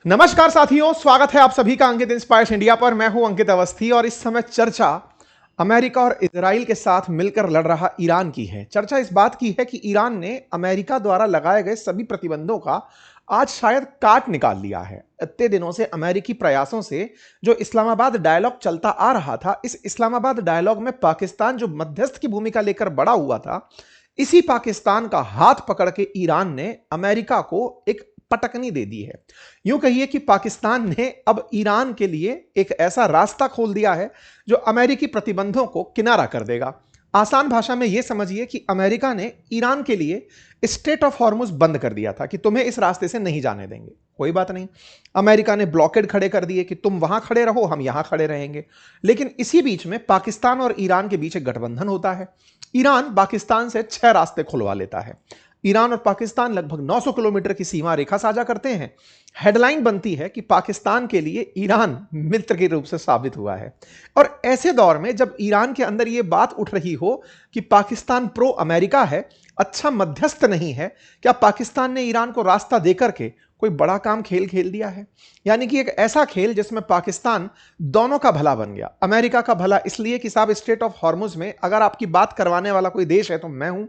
नमस्कार साथियों, स्वागत है आप सभी का अंकित इंस्पायर्स इंडिया पर। मैं हूं अंकित अवस्थी और इस समय चर्चा अमेरिका और इजराइल के साथ मिलकर लड़ रहा ईरान की है। चर्चा इस बात की है कि ईरान ने अमेरिका द्वारा लगाए गए सभी प्रतिबंधों का आज शायद काट निकाल लिया है। इतने दिनों से अमेरिकी प्रयासों से जो इस्लामाबाद डायलॉग चलता आ रहा था, इस इस्लामाबाद डायलॉग में पाकिस्तान जो मध्यस्थ की भूमिका लेकर बड़ा हुआ था, इसी पाकिस्तान का हाथ पकड़ के ईरान ने अमेरिका को एक पटकनी दे दी है। यूं कहिए कि पाकिस्तान ने अब ईरान के लिए एक ऐसा रास्ता खोल दिया है जो अमेरिकी प्रतिबंधों को किनारा कर देगा। आसान भाषा में यह समझिए कि अमेरिका ने ईरान के लिए स्ट्रेट ऑफ हॉर्मुज बंद कर दिया था कि तुम्हें इस रास्ते से नहीं जाने देंगे। कोई बात नहीं, अमेरिका ने ब्लॉकेड खड़े कर दिए कि तुम वहां खड़े रहो, हम यहां खड़े रहेंगे। लेकिन इसी बीच में पाकिस्तान और ईरान के बीच एक गठबंधन होता है। ईरान पाकिस्तान से 6 रास्ते खुलवा लेता है। ईरान और पाकिस्तान लगभग 900 किलोमीटर की सीमा रेखा साझा करते हैं। हेडलाइन बनती है कि पाकिस्तान के लिए ईरान मित्र के रूप से साबित हुआ है। और ऐसे दौर में जब ईरान के अंदर यह बात उठ रही हो कि पाकिस्तान प्रो अमेरिका है, अच्छा मध्यस्थ नहीं है, क्या पाकिस्तान ने ईरान को रास्ता देकर के कोई बड़ा काम खेल खेल दिया है? यानी कि एक ऐसा खेल जिसमें पाकिस्तान दोनों का भला बन गया। अमेरिका का भला इसलिए कि साहब स्ट्रेट ऑफ हॉर्मुज में अगर आपकी बात करवाने वाला कोई देश है तो मैं हूं।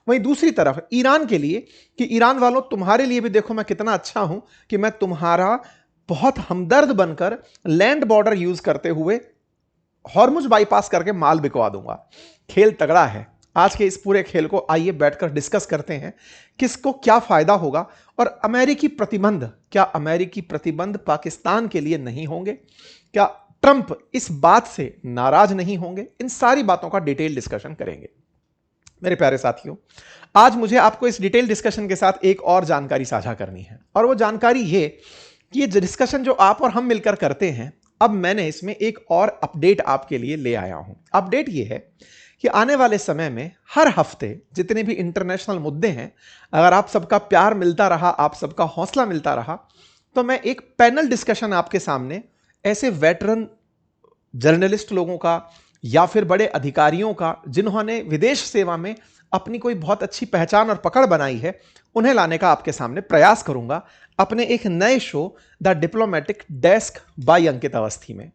वहीं दूसरी तरफ ईरान के लिए कि ईरान वालों, तुम्हारे लिए भी देखो मैं कितना अच्छा हूं कि मैं तुम्हारा बहुत हमदर्द बनकर लैंड बॉर्डर यूज करते हुए हॉर्मुज बाईपास करके माल बिकवा दूंगा। खेल तगड़ा है। आज के इस पूरे खेल को आइए बैठकर डिस्कस करते हैं, किसको क्या फायदा होगा और क्या अमेरिकी प्रतिबंध पाकिस्तान के लिए नहीं होंगे? क्या ट्रंप इस बात से नाराज नहीं होंगे? इन सारी बातों का डिटेल डिस्कशन करेंगे। मेरे प्यारे साथियों, आज मुझे आपको इस डिटेल डिस्कशन के साथ एक और जानकारी साझा करनी है और वो जानकारी ये कि ये डिस्कशन जो आप और हम मिलकर करते हैं, अब मैंने इसमें एक और अपडेट आपके लिए ले आया हूं। अपडेट ये है कि आने वाले समय में हर हफ्ते जितने भी इंटरनेशनल मुद्दे हैं, अगर आप सबका प्यार मिलता रहा, आप सबका हौसला मिलता रहा, तो मैं एक पैनल डिस्कशन आपके सामने ऐसे वेटरन जर्नलिस्ट लोगों का या फिर बड़े अधिकारियों का जिन्होंने विदेश सेवा में अपनी कोई बहुत अच्छी पहचान और पकड़ बनाई है, उन्हें लाने का आपके सामने प्रयास करूंगा अपने एक नए show the diplomatic desk by Ankit Awasthi में।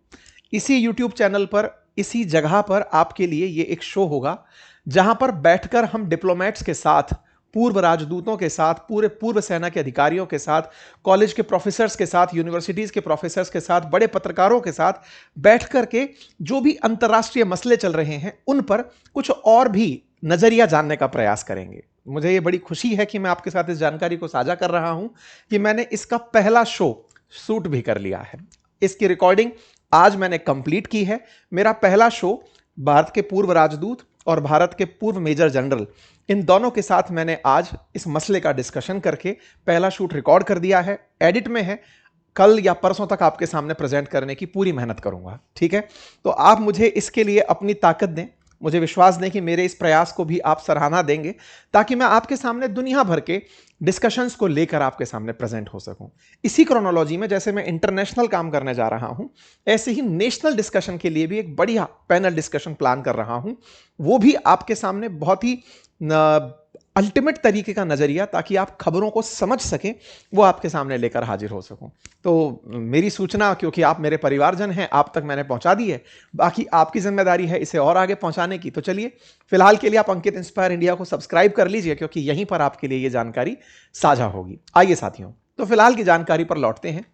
इसी यूट्यूब चैनल पर, इसी जगह पर आपके लिए यह एक शो होगा जहां पर बैठकर हम डिप्लोमेट्स के साथ, पूर्व राजदूतों के साथ, पूरे पूर्व सेना के अधिकारियों के साथ, कॉलेज के प्रोफेसर्स के साथ, यूनिवर्सिटीज के प्रोफेसर्स के साथ, बड़े पत्रकारों के साथ बैठ करके जो भी अंतर्राष्ट्रीय मसले चल रहे हैं उन पर कुछ और भी नजरिया जानने का प्रयास करेंगे। मुझे ये बड़ी खुशी है कि मैं आपके साथ इस जानकारी को साझा कर रहा हूं कि मैंने इसका पहला शो शूट भी कर लिया है। इसकी रिकॉर्डिंग आज मैंने कंप्लीट की है। मेरा पहला शो भारत के पूर्व राजदूत और भारत के पूर्व मेजर जनरल, इन दोनों के साथ मैंने आज इस मसले का डिस्कशन करके पहला शूट रिकॉर्ड कर दिया है। एडिट में है। कल या परसों तक आपके सामने प्रेजेंट करने की पूरी मेहनत करूंगा। ठीक है, तो आप मुझे इसके लिए अपनी ताकत दें। मुझे विश्वास दें कि मेरे इस प्रयास को भी आप सराहना देंगे ताकि मैं आपके सामने दुनिया भर के डिस्कशंस को लेकर आपके सामने प्रेजेंट हो सकूं। इसी क्रोनोलॉजी में जैसे मैं इंटरनेशनल काम करने जा रहा हूं, ऐसे ही नेशनल डिस्कशन के लिए भी एक बढ़िया पैनल डिस्कशन प्लान कर रहा हूं। वो भी आपके सामने बहुत ही अल्टीमेट तरीके का नजरिया, ताकि आप खबरों को समझ सकें, वो आपके सामने लेकर हाजिर हो सकूं। तो मेरी सूचना, क्योंकि आप मेरे परिवारजन हैं, आप तक मैंने पहुंचा दी है। बाकी आपकी जिम्मेदारी है इसे और आगे पहुंचाने की। तो चलिए, फिलहाल के लिए आप अंकित इंस्पायर इंडिया को सब्सक्राइब कर लीजिए, क्योंकि यहीं पर आपके लिए ये जानकारी साझा होगी। आइए साथियों, तो फिलहाल की जानकारी पर लौटते हैं।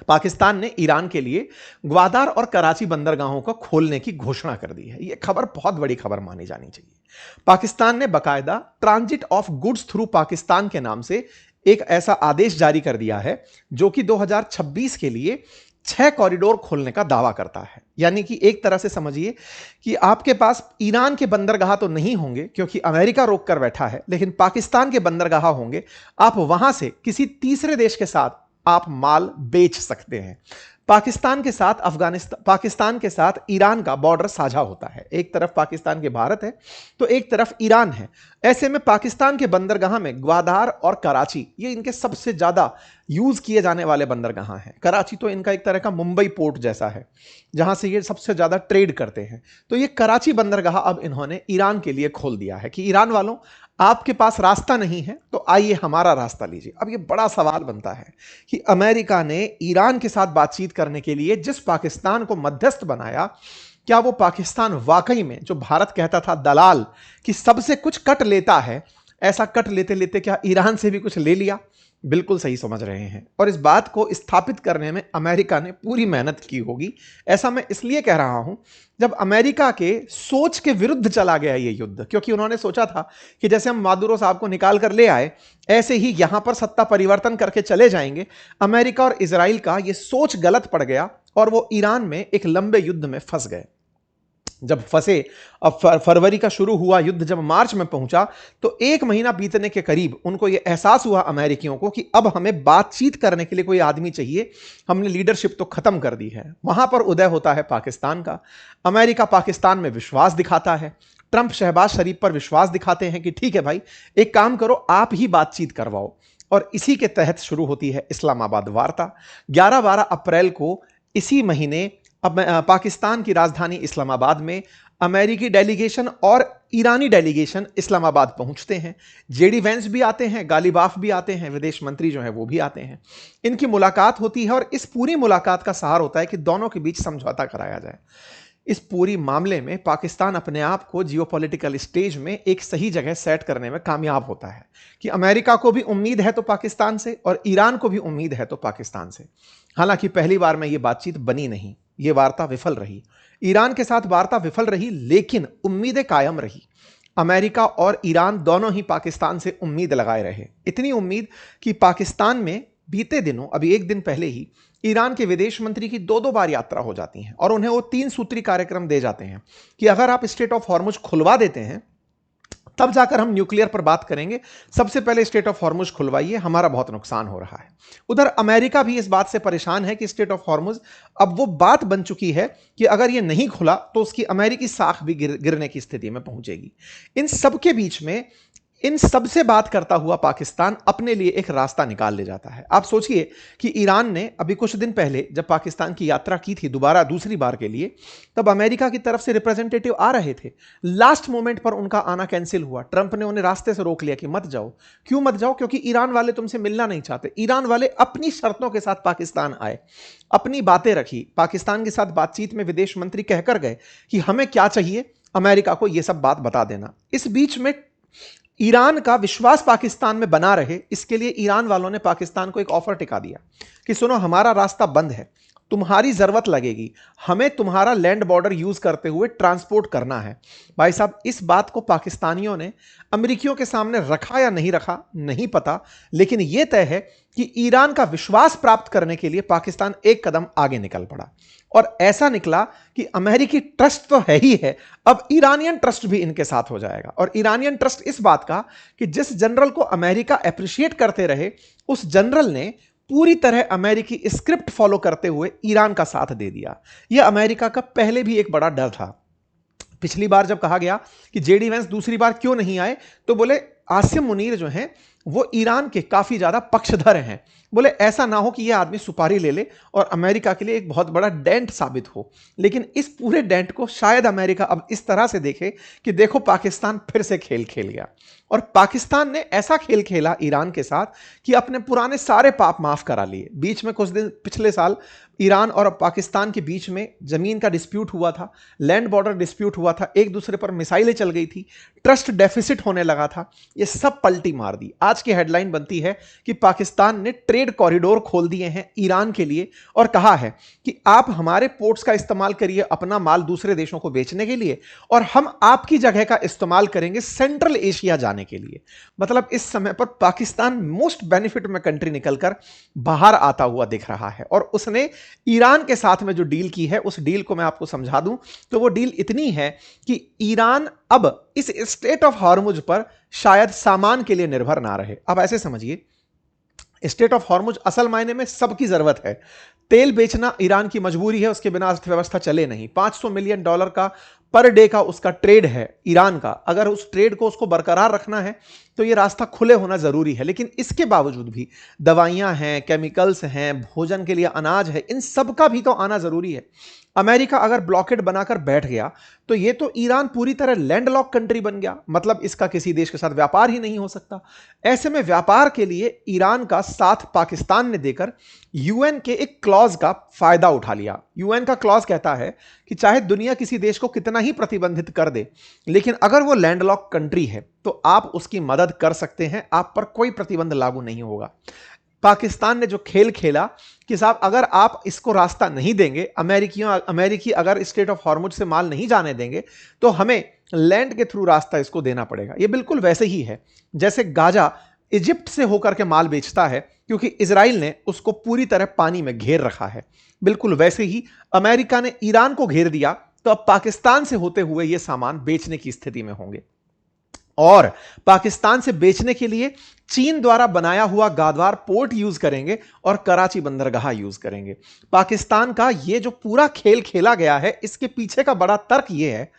पाकिस्तान ने ईरान के लिए ग्वादार और कराची बंदरगाहों को खोलने की घोषणा कर दी है। यह खबर बहुत बड़ी खबर मानी जानी चाहिए। पाकिस्तान ने बकायदा transit of goods through Pakistan के नाम से एक ऐसा आदेश जारी कर दिया है जो कि 2026 के लिए 6 कॉरिडोर खोलने का दावा करता है। यानी कि एक तरह से समझिए कि आपके पास ईरान के बंदरगाह तो नहीं होंगे क्योंकि अमेरिका रोक कर बैठा है, लेकिन पाकिस्तान के बंदरगाह होंगे। आप वहां से किसी तीसरे देश के साथ आप माल बेच सकते हैं। पाकिस्तान के साथ ईरान का बॉर्डर साझा होता है। एक तरफ पाकिस्तान के भारत है तो एक तरफ ईरान है। ऐसे में पाकिस्तान के बंदरगाह में ग्वादार और कराची, ये इनके सबसे ज्यादा यूज किए जाने वाले बंदरगाह हैं। कराची तो इनका एक तरह का मुंबई पोर्ट जैसा है जहां से ये सबसे ज्यादा ट्रेड करते हैं। तो ये कराची बंदरगाह अब इन्होंने ईरान के लिए खोल दिया है कि ईरान वालों, आपके पास रास्ता नहीं है तो आइए हमारा रास्ता लीजिए। अब ये बड़ा सवाल बनता है कि अमेरिका ने ईरान के साथ बातचीत करने के लिए जिस पाकिस्तान को मध्यस्थ बनाया, क्या वो पाकिस्तान वाकई में, जो भारत कहता था दलाल कि सबसे कुछ कट लेता है, ऐसा कट लेते लेते क्या ईरान से भी कुछ ले लिया? बिल्कुल सही समझ रहे हैं। और इस बात को स्थापित करने में अमेरिका ने पूरी मेहनत की होगी। ऐसा मैं इसलिए कह रहा हूं, जब अमेरिका के सोच के विरुद्ध चला गया ये युद्ध, क्योंकि उन्होंने सोचा था कि जैसे हम मादुरो साहब को निकाल कर ले आए, ऐसे ही यहां पर सत्ता परिवर्तन करके चले जाएंगे। अमेरिका और इजराइल का ये सोच गलत पड़ गया और वो ईरान में एक लंबे युद्ध में फंस गए। जब फंसे, अब फरवरी का शुरू हुआ युद्ध, जब मार्च में पहुंचा तो 1 महीना बीतने के करीब उनको यह एहसास हुआ अमेरिकियों को कि अब हमें बातचीत करने के लिए कोई आदमी चाहिए। हमने लीडरशिप तो खत्म कर दी है। वहां पर उदय होता है पाकिस्तान का। अमेरिका पाकिस्तान में विश्वास दिखाता है। ट्रंप शहबाज शरीफ पर विश्वास दिखाते हैं कि ठीक है भाई, एक काम करो, आप ही बातचीत करवाओ। और इसी के तहत शुरू होती है इस्लामाबाद वार्ता। 11-12 अप्रैल को इसी महीने अब पाकिस्तान की राजधानी इस्लामाबाद में अमेरिकी डेलीगेशन और ईरानी डेलीगेशन इस्लामाबाद पहुंचते हैं। जेडी वेंस भी आते हैं, गालिबाफ भी आते हैं, विदेश मंत्री जो है वो भी आते हैं। इनकी मुलाकात होती है और इस पूरी मुलाकात का सहारा होता है कि दोनों के बीच समझौता कराया जाए। इस पूरी मामले में पाकिस्तान अपने आप को जियोपॉलिटिकल स्टेज में एक सही जगह सेट करने में कामयाब होता है कि अमेरिका को भी उम्मीद है तो पाकिस्तान से, और ईरान को भी उम्मीद है तो पाकिस्तान से। हालांकि पहली बार में यह बातचीत बनी नहीं, यह वार्ता विफल रही। ईरान के साथ वार्ता विफल रही, लेकिन उम्मीदें कायम रही। अमेरिका और ईरान दोनों ही पाकिस्तान से उम्मीद लगाए रहे। इतनी उम्मीद कि पाकिस्तान में बीते दिनों, अभी एक दिन पहले ही, ईरान के विदेश मंत्री की 2-2 बार यात्रा हो जाती है और उन्हें वो 3 सूत्री कार्यक्रम दे जाते हैं कि अगर आप स्ट्रेट ऑफ हॉर्मुज खुलवा देते हैं तब जाकर हम न्यूक्लियर पर बात करेंगे। सबसे पहले स्ट्रेट ऑफ हॉर्मुज खुलवाइए, हमारा बहुत नुकसान हो रहा है। उधर अमेरिका भी इस बात से परेशान है कि स्ट्रेट ऑफ हॉर्मुज अब वो बात बन चुकी है कि अगर ये नहीं खुला तो उसकी अमेरिकी साख भी गिरने की स्थिति में पहुंचेगी। इन सबके बीच में इन सबसे बात करता हुआ पाकिस्तान अपने लिए एक रास्ता निकाल ले जाता है। आप सोचिए कि ईरान ने अभी कुछ दिन पहले जब पाकिस्तान की यात्रा की थी दोबारा दूसरी बार के लिए, तब अमेरिका की तरफ से रिप्रेजेंटेटिव आ रहे थे। लास्ट मोमेंट पर उनका आना कैंसिल हुआ। ट्रंप ने उन्हें रास्ते से रोक लिया कि मत जाओ। क्यों मत जाओ? क्योंकि ईरान वाले तुमसे मिलना नहीं चाहते। ईरान वाले अपनी शर्तों के साथ पाकिस्तान आए, अपनी बातें रखी। पाकिस्तान के साथ बातचीत में विदेश मंत्री कहकर गए कि हमें क्या चाहिए, अमेरिका को यह सब बात बता देना। इस बीच में ईरान का विश्वास पाकिस्तान में बना रहे, इसके लिए ईरान वालों ने पाकिस्तान को एक ऑफर टिका दिया कि सुनो, हमारा रास्ता बंद है, तुम्हारी जरूरत लगेगी, हमें तुम्हारा लैंड बॉर्डर यूज करते हुए ट्रांसपोर्ट करना है। भाई साहब, इस बात को पाकिस्तानियों ने अमेरिकियों के सामने रखा या नहीं रखा नहीं पता, लेकिन यह तय है कि ईरान का विश्वास प्राप्त करने के लिए पाकिस्तान एक कदम आगे निकल पड़ा। और ऐसा निकला कि अमेरिकी ट्रस्ट तो है ही है, अब ईरानियन ट्रस्ट भी इनके साथ हो जाएगा। और ईरानियन ट्रस्ट इस बात का कि जिस जनरल को अमेरिका अप्रिशिएट करते रहे, उस जनरल ने पूरी तरह अमेरिकी स्क्रिप्ट फॉलो करते हुए ईरान का साथ दे दिया। यह अमेरिका का पहले भी एक बड़ा डर था। पिछली बार जब कहा गया कि जेडी वेंस दूसरी बार क्यों नहीं आए, तो बोले आसिम मुनीर जो हैं वो ईरान के काफी ज्यादा पक्षधर हैं। बोले ऐसा ना हो कि यह आदमी सुपारी ले ले और अमेरिका के लिए एक बहुत बड़ा डेंट साबित हो। लेकिन इस पूरे डेंट को शायद अमेरिका अब इस तरह से देखे कि देखो, पाकिस्तान फिर से खेल खेल गया। और पाकिस्तान ने ऐसा खेल खेला ईरान के साथ कि अपने पुराने सारे पाप माफ करा लिए। बीच में कुछ दिन पिछले साल ईरान और पाकिस्तान के बीच में जमीन का डिस्प्यूट हुआ था, लैंड बॉर्डर डिस्प्यूट हुआ था, एक दूसरे पर मिसाइलें चल गई थी, ट्रस्ट डेफिसिट होने लगा था। ये सब पलटी मार दी। आज की हेडलाइन बनती है कि पाकिस्तान ने ट्रेड कॉरिडोर खोल दिए हैं ईरान के लिए और कहा है कि आप हमारे पोर्ट्स का इस्तेमाल करिए अपना माल दूसरे देशों को बेचने के लिए, और हम आपकी जगह का इस्तेमाल करेंगे सेंट्रल एशिया जाने के लिए। मतलब इस समय पर पाकिस्तान मोस्ट बेनिफिट में कंट्री निकलकर बाहर आता हुआ दिख रहा है। और उसने ईरान के साथ में जो डील की है, उस डील को मैं आपको समझा दूं तो वो डील इतनी है कि ईरान अब इस स्ट्रेट ऑफ हॉर्मुज पर शायद सामान के लिए निर्भर ना रहे। अब ऐसे समझिए, स्ट्रेट ऑफ हॉर्मुज असल मायने में सबकी जरूरत है। तेल बेचना ईरान की मजबूरी है, उसके बिना अर्थव्यवस्था चले नहीं। $500 मिलियन का पर डे का उसका ट्रेड है ईरान का, अगर उस ट्रेड को उसको बरकरार रखना है तो ये रास्ता खुले होना जरूरी है। लेकिन इसके बावजूद भी दवाइयां हैं, केमिकल्स हैं, भोजन के लिए अनाज है, इन सब का भी तो आना जरूरी है। अमेरिका अगर ब्लॉकेड बनाकर बैठ गया तो ये तो ईरान पूरी तरह लैंडलॉक कंट्री बन गया, मतलब इसका किसी देश के साथ व्यापार ही नहीं हो सकता। ऐसे में व्यापार के लिए ईरान का साथ पाकिस्तान ने देकर यूएन के एक क्लॉज का फायदा उठा लिया। यूएन का क्लॉज कहता है कि चाहे दुनिया किसी देश को कितना ही प्रतिबंधित कर दे, लेकिन अगर वो लैंडलॉक कंट्री है तो आप उसकी मदद कर सकते हैं, आप पर कोई प्रतिबंध लागू नहीं होगा। पाकिस्तान ने जो खेल खेला कि साहब अगर आप इसको रास्ता नहीं देंगे, अमेरिकी अगर स्ट्रेट ऑफ हॉर्मुज से माल नहीं जाने देंगे तो हमें लैंड के थ्रू रास्ता इसको देना पड़ेगा। ये बिल्कुल वैसे ही है जैसे गाजा इजिप्ट से होकर के माल बेचता है क्योंकि इजराइल ने उसको पूरी तरह पानी में घेर रखा है। बिल्कुल वैसे ही अमेरिका ने ईरान को घेर दिया तो अब पाकिस्तान से होते हुए यह सामान बेचने की स्थिति में होंगे, और पाकिस्तान से बेचने के लिए चीन द्वारा बनाया हुआ गादवार पोर्ट यूज करेंगे और कराची बंदरगाह यूज करेंगे। पाकिस्तान का यह जो पूरा खेल खेला गया है, इसके पीछे का बड़ा तर्क यह है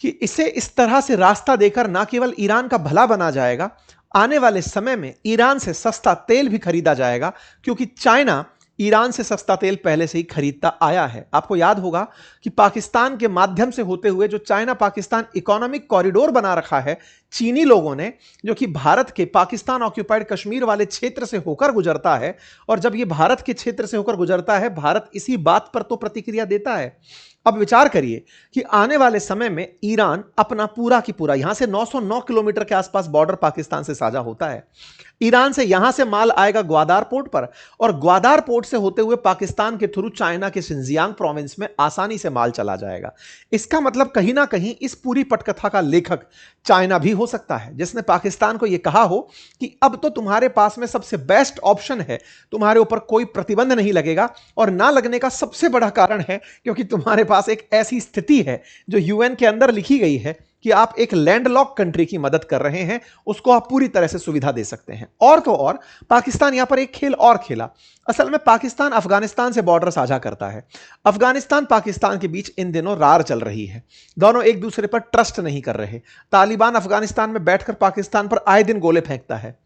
कि इसे इस तरह से रास्ता देकर ना केवल ईरान का भला बना जाएगा, आने वाले समय में ईरान से सस्ता तेल भी खरीदा जाएगा, क्योंकि चाइना ईरान से सस्ता तेल पहले से ही खरीदता आया है। आपको याद होगा कि पाकिस्तान के माध्यम से होते हुए जो चाइना पाकिस्तान इकोनॉमिक कॉरिडोर बना रखा है चीनी लोगों ने, जो कि भारत के पाकिस्तान ऑक्यूपाइड कश्मीर वाले क्षेत्र से होकर गुजरता है, और जब यह भारत के क्षेत्र से होकर गुजरता है, भारत इसी बात पर तो प्रतिक्रिया देता है। अब विचार करिए कि आने वाले समय में ईरान अपना पूरा की पूरा, यहां से 909 किलोमीटर के आसपास बॉर्डर पाकिस्तान से साझा होता है, ईरान से यहां से माल आएगा ग्वादार पोर्ट पर, और ग्वादार पोर्ट से होते हुए पाकिस्तान के थ्रू चाइना के शिनजियांग प्रोविंस में आसानी से माल चला जाएगा। इसका मतलब कहीं ना कहीं इस पूरी पटकथा का लेखक चाइना भी हो सकता है, जिसने पाकिस्तान को यह कहा हो कि अब तो तुम्हारे पास में सबसे बेस्ट ऑप्शन है, तुम्हारे ऊपर कोई प्रतिबंध नहीं लगेगा, और ना लगने का सबसे बड़ा कारण है क्योंकि तुम्हारे पास एक ऐसी स्थिति है जो यूएन के अंदर लिखी गई है कि आप एक लैंडलॉक कंट्री की मदद कर रहे हैं, उसको आप पूरी तरह से सुविधा दे सकते हैं। और तो और पाकिस्तान यहां पर एक खेल और खेला। असल में पाकिस्तान अफगानिस्तान से बॉर्डर साझा करता है। अफगानिस्तान पाकिस्तान के बीच इन दिनों रार चल रही है, दोनों एक दूसरे पर ट्रस्ट नहीं कर रहे। तालिबान अफगानिस्तान में बैठकर पाकिस्तान पर आए दिन गोले फेंकता है।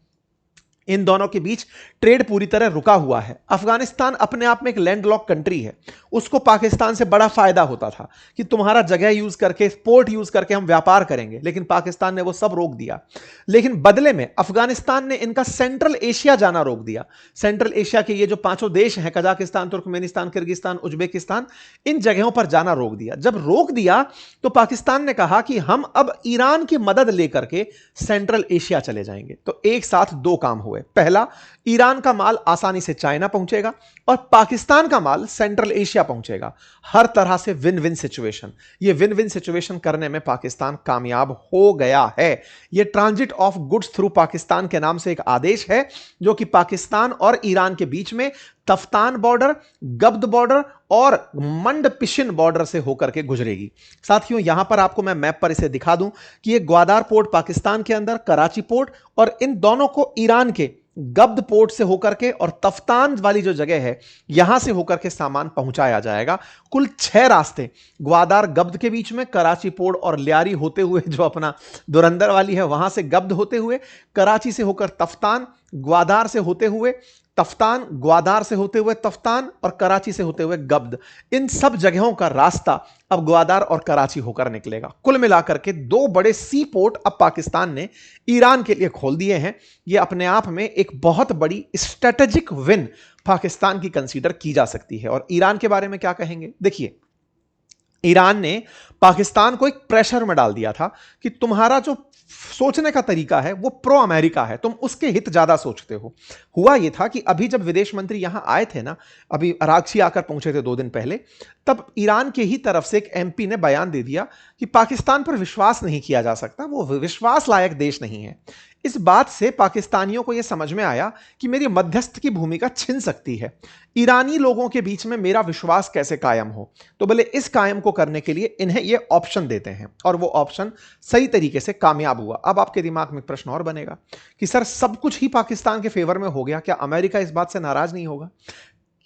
इन दोनों के बीच ट्रेड पूरी तरह रुका हुआ है। अफगानिस्तान अपने आप में एक लैंडलॉक कंट्री है, उसको पाकिस्तान से बड़ा फायदा होता था कि तुम्हारा जगह यूज करके, पोर्ट यूज करके हम व्यापार करेंगे, लेकिन पाकिस्तान ने वो सब रोक दिया। लेकिन बदले में अफगानिस्तान ने इनका सेंट्रल एशिया जाना रोक दिया। सेंट्रल एशिया के ये जो 5 देश हैं, कजाकिस्तान, तुर्कमेनिस्तान, किर्गिस्तान, उज्बेकिस्तान, इन जगहों पर जाना रोक दिया। जब रोक दिया तो पाकिस्तान ने कहा कि हम अब ईरान की मदद लेकर के सेंट्रल एशिया चले जाएंगे। तो एक साथ दो काम हुए। पहला, ईरान का माल आसानी से चाइना पहुंचेगा और पाकिस्तान का माल सेंट्रल एशिया पहुंचेगा। हर तरह से विन विन सिचुएशन। ये विन विन सिचुएशन करने में पाकिस्तान कामयाब हो गया है। ये transit of goods through Pakistan के नाम से एक आदेश है जो कि पाकिस्तान और ईरान के बीच में तफ्तान बॉर्डर, गब्द बॉर्डर और मंडपिशिन बॉर्डर से होकर के गुजरेगी। साथियों, यहां पर आपको मैं मैप पर इसे दिखा दूं कि ये ग्वादार पोर्ट पाकिस्तान के अंदर, कराची पोर्ट, और इन दोनों को ईरान के गब्द पोर्ट से होकर के और तफ्तान वाली जो जगह है यहां से होकर के सामान पहुंचाया जाएगा। कुल 6 रास्ते, ग्वादार गब्द के बीच में, कराची पोर्ट और लियारी होते हुए जो अपना दुरंदर वाली है वहां से गब्द होते हुए, कराची से होकर तफ्तान, ग्वादार से होते हुए तफ्तान, ग्वादार से होते हुए तफ्तान और कराची से होते हुए गब्द। इन सब जगहों का रास्ता अब ग्वादार और कराची होकर निकलेगा। कुल मिलाकर के 2 बड़े सी पोर्ट अब पाकिस्तान ने ईरान के लिए खोल दिए हैं। यह अपने आप में एक बहुत बड़ी स्ट्रेटेजिक विन पाकिस्तान की कंसीडर की जा सकती है। और ईरान के बारे में क्या कहेंगे? देखिए, ईरान ने पाकिस्तान को एक प्रेशर में डाल दिया था कि तुम्हारा जो सोचने का तरीका है वो प्रो अमेरिका है, तुम उसके हित ज्यादा सोचते हो। हुआ यह था कि अभी जब विदेश मंत्री यहां आए थे ना, अभी अरागची आकर पहुंचे थे 2 दिन पहले, तब ईरान के ही तरफ से एक एमपी ने बयान दे दिया कि पाकिस्तान पर विश्वास नहीं किया जा सकता, वो विश्वास लायक देश नहीं है। इस बात से पाकिस्तानियों को यह समझ में आया कि मेरी मध्यस्थ की भूमिका छिन सकती है, ईरानी लोगों के बीच में मेरा विश्वास कैसे कायम हो। तो भले इस कायम को करने के लिए इन्हें यह ऑप्शन देते हैं, और वो ऑप्शन सही तरीके से कामयाब हुआ। अब आपके दिमाग में प्रश्न और बनेगा कि सर, सब कुछ ही पाकिस्तान के फेवर में हो गया, क्या अमेरिका इस बात से नाराज नहीं होगा?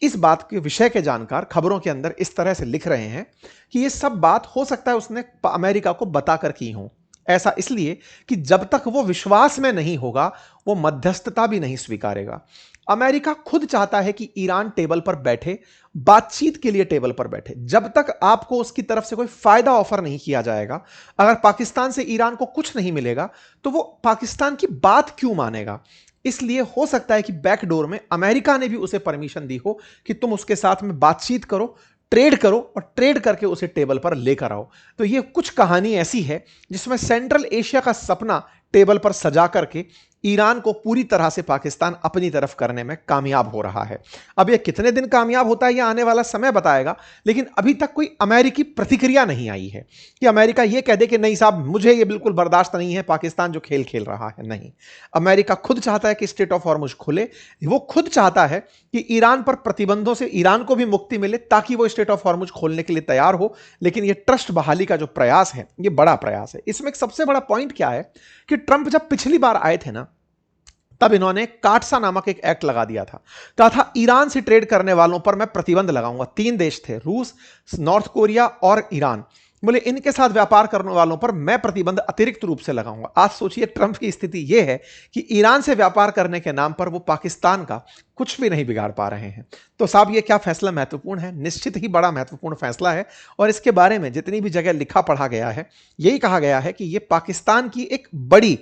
इस बात के विषय के जानकार खबरों के अंदर इस तरह से लिख रहे हैं कि यह सब बात हो सकता है उसने अमेरिका को बताकर की हो। ऐसा इसलिए कि जब तक वो विश्वास में नहीं होगा वो मध्यस्थता भी नहीं स्वीकारेगा। अमेरिका खुद चाहता है कि ईरान टेबल पर बैठे, बातचीत के लिए टेबल पर बैठे। जब तक आपको उसकी तरफ से कोई फायदा ऑफर नहीं किया जाएगा, अगर पाकिस्तान से ईरान को कुछ नहीं मिलेगा तो वो पाकिस्तान की बात क्यों मानेगा। इसलिए हो सकता है कि बैकडोर में अमेरिका ने भी उसे परमिशन दी हो कि तुम उसके साथ में बातचीत करो, ट्रेड करो और ट्रेड करके उसे टेबल पर लेकर आओ। तो ये कुछ कहानी ऐसी है जिसमें सेंट्रल एशिया का सपना टेबल पर सजा करके ईरान को पूरी तरह से पाकिस्तान अपनी तरफ करने में कामयाब हो रहा है। अब ये कितने दिन कामयाब होता है, ये आने वाला समय बताएगा, लेकिन अभी तक कोई अमेरिकी प्रतिक्रिया नहीं आई है कि अमेरिका ये कह दे कि नहीं साहब, मुझे ये बिल्कुल बर्दाश्त नहीं है पाकिस्तान जो खेल खेल रहा है। नहीं, अमेरिका खुद चाहता है कि स्ट्रेट ऑफ हॉर्मुज खुले। वो खुद चाहता है कि ईरान पर प्रतिबंधों से ईरान को भी मुक्ति मिले ताकि वो स्ट्रेट ऑफ हॉर्मुज खोलने के लिए तैयार हो। लेकिन ये ट्रस्ट बहाली का जो प्रयास है, ये बड़ा प्रयास है। इसमें एक सबसे बड़ा पॉइंट क्या है कि ट्रंप जब पिछली बार आए थे ना, तब इन्होंने काटसा नामक एक एक्ट लगा दिया था। कहा था ईरान से ट्रेड करने वालों पर मैं प्रतिबंध लगाऊंगा। 3 देश थे, रूस, नॉर्थ कोरिया और ईरान। बोले इनके साथ व्यापार करने वालों पर मैं प्रतिबंध अतिरिक्त रूप से लगाऊंगा। आज सोचिए ट्रंप की स्थिति यह है कि ईरान से व्यापार करने के नाम पर वो पाकिस्तान का कुछ भी नहीं बिगाड़ पा रहे हैं। तो साहब ये क्या फैसला महत्वपूर्ण है? निश्चित ही बड़ा महत्वपूर्ण फैसला है। और इसके बारे में जितनी भी जगह लिखा पढ़ा गया है, यही कहा गया है कि यह पाकिस्तान की एक बड़ी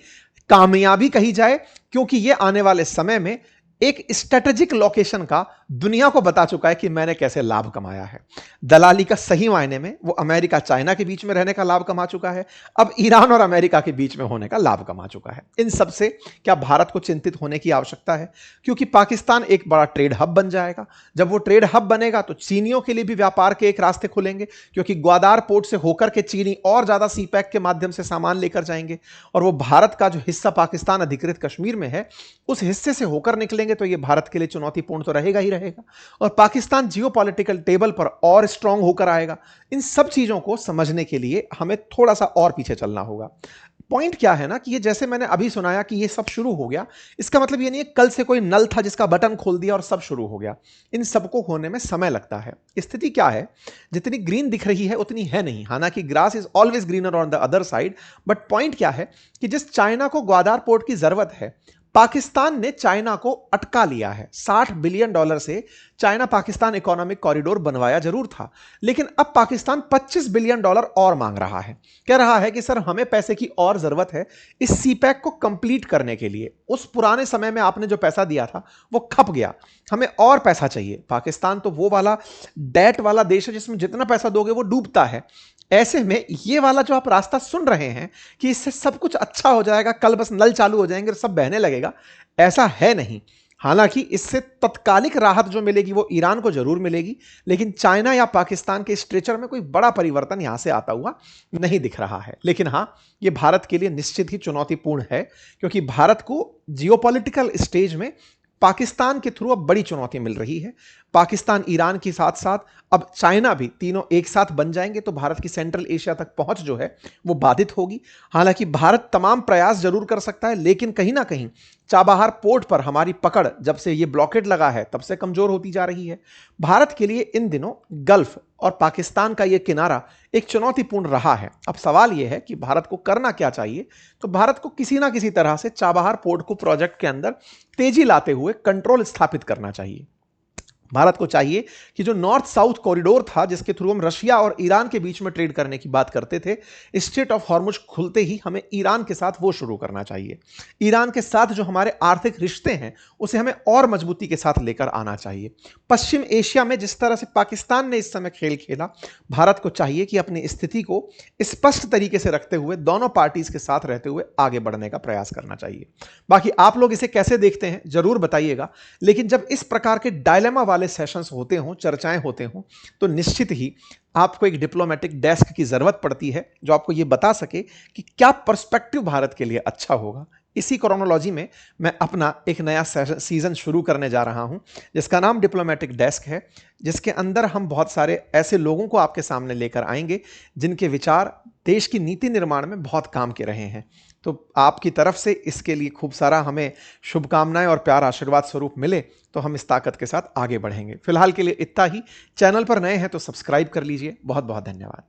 कामयाबी कही जाए, क्योंकि यह आने वाले समय में एक स्ट्रेटेजिक लोकेशन का दुनिया को बता चुका है कि मैंने कैसे लाभ कमाया है। दलाली का सही मायने में वो अमेरिका चाइना के बीच में रहने का लाभ कमा चुका है, अब ईरान और अमेरिका के बीच में होने का लाभ कमा चुका है। इन सब से क्या भारत को चिंतित होने की आवश्यकता है? क्योंकि पाकिस्तान एक बड़ा ट्रेड हब बन जाएगा। जब वो ट्रेड हब बनेगा तो चीनियों के लिए भी व्यापार के एक रास्ते खुलेंगे, क्योंकि ग्वादार पोर्ट से होकर के चीनी और ज्यादा सी पैक के माध्यम से सामान लेकर जाएंगे और वो भारत का जो हिस्सा पाकिस्तान अधिकृत कश्मीर में है उस हिस्से से होकर निकलेंगे। तो ये भारत के लिए चुनौतीपूर्ण तो रहेगा ही रहेगा और पाकिस्तान जियोपॉलिटिकल टेबल पर और स्ट्रांग होकर आएगा। इन सब चीजों को समझने के लिए हमें थोड़ा सा और पीछे चलना होगा। पॉइंट क्या है ना कि ये जैसे मैंने अभी सुनाया कि ये सब शुरू हो गया, इसका मतलब ये नहीं है कल से कोई नल था जिसका बटन खोल दिया और सब शुरू हो गया। इन सबको होने में समय लगता है। स्थिति क्या है, जितनी ग्रीन दिख रही है उतनी है नहीं। हालांकि grass is always greener on the other side, but point क्या है कि जिस चाइना को ग्वादार पोर्ट की जरूरत है, पाकिस्तान ने चाइना को अटका लिया है। $60 बिलियन से चाइना पाकिस्तान इकोनॉमिक कॉरिडोर बनवाया जरूर था, लेकिन अब पाकिस्तान $25 बिलियन और मांग रहा है। कह रहा है कि सर हमें पैसे की और जरूरत है इस सीपैक को कंप्लीट करने के लिए। उस पुराने समय में आपने जो पैसा दिया था वो खप गया, हमें और पैसा चाहिए। पाकिस्तान तो वो वाला डेट वाला देश है जिसमें जितना पैसा दोगे वो डूबता है। ऐसे में ये वाला जो आप रास्ता सुन रहे हैं कि इससे सब कुछ अच्छा हो जाएगा, कल बस नल चालू हो जाएंगे और सब बहने लगेगा, ऐसा है नहीं। हालांकि इससे तत्कालिक राहत जो मिलेगी वो ईरान को जरूर मिलेगी, लेकिन चाइना या पाकिस्तान के स्ट्रेचर में कोई बड़ा परिवर्तन यहां से आता हुआ नहीं दिख रहा है। लेकिन हां, ये भारत के लिए निश्चित ही चुनौतीपूर्ण है, क्योंकि भारत को जियोपॉलिटिकल स्टेज में पाकिस्तान के थ्रू अब बड़ी चुनौती मिल रही है। पाकिस्तान, ईरान के साथ साथ अब चाइना भी, तीनों एक साथ बन जाएंगे तो भारत की सेंट्रल एशिया तक पहुंच जो है वो बाधित होगी। हालांकि भारत तमाम प्रयास जरूर कर सकता है, लेकिन कहीं ना कहीं चाबहार पोर्ट पर हमारी पकड़ जब से ये ब्लॉकेड लगा है तब से कमजोर होती जा रही है। भारत के लिए इन दिनों गल्फ और पाकिस्तान का ये किनारा एक चुनौतीपूर्ण रहा है। अब सवाल यह है कि भारत को करना क्या चाहिए। तो भारत को किसी ना किसी तरह से चाबहार पोर्ट को प्रोजेक्ट के अंदर तेजी लाते हुए कंट्रोल स्थापित करना चाहिए। भारत को चाहिए कि जो नॉर्थ साउथ कॉरिडोर था जिसके थ्रू हम रशिया और ईरान के बीच में ट्रेड करने की बात करते थे, स्ट्रेट ऑफ हॉर्मुज खुलते ही हमें ईरान के साथ वो शुरू करना चाहिए। ईरान के साथ जो हमारे आर्थिक रिश्ते हैं उसे हमें और मजबूती के साथ लेकर आना चाहिए। पश्चिम एशिया में जिस तरह से पाकिस्तान ने इस समय खेल खेला, भारत को चाहिए कि अपनी स्थिति को स्पष्ट तरीके से रखते हुए दोनों पार्टीज के साथ रहते हुए आगे बढ़ने का प्रयास करना चाहिए। बाकी आप लोग इसे कैसे देखते हैं जरूर बताइएगा। लेकिन जब इस प्रकार के डायलेमा वाले सेशंस होते हों, चर्चाएं होते हों, तो निश्चित ही आपको एक डिप्लोमेटिक डेस्क की जरूरत पड़ती है जो आपको यह बता सके कि क्या पर्सपेक्टिव भारत के लिए अच्छा होगा। इसी क्रोनोलॉजी में मैं अपना एक नया सीजन शुरू करने जा रहा हूं जिसका नाम डिप्लोमेटिक डेस्क है, जिसके अंदर हम बहुत सारे ऐसे लोगों को आपके सामने लेकर आएंगे जिनके विचार देश की नीति निर्माण में बहुत काम के रहे हैं। तो आपकी तरफ से इसके लिए खूब सारा हमें शुभकामनाएं और प्यार आशीर्वाद स्वरूप मिले तो हम इस ताकत के साथ आगे बढ़ेंगे। फिलहाल के लिए इतना ही। चैनल पर नए हैं तो सब्सक्राइब कर लीजिए। बहुत बहुत धन्यवाद।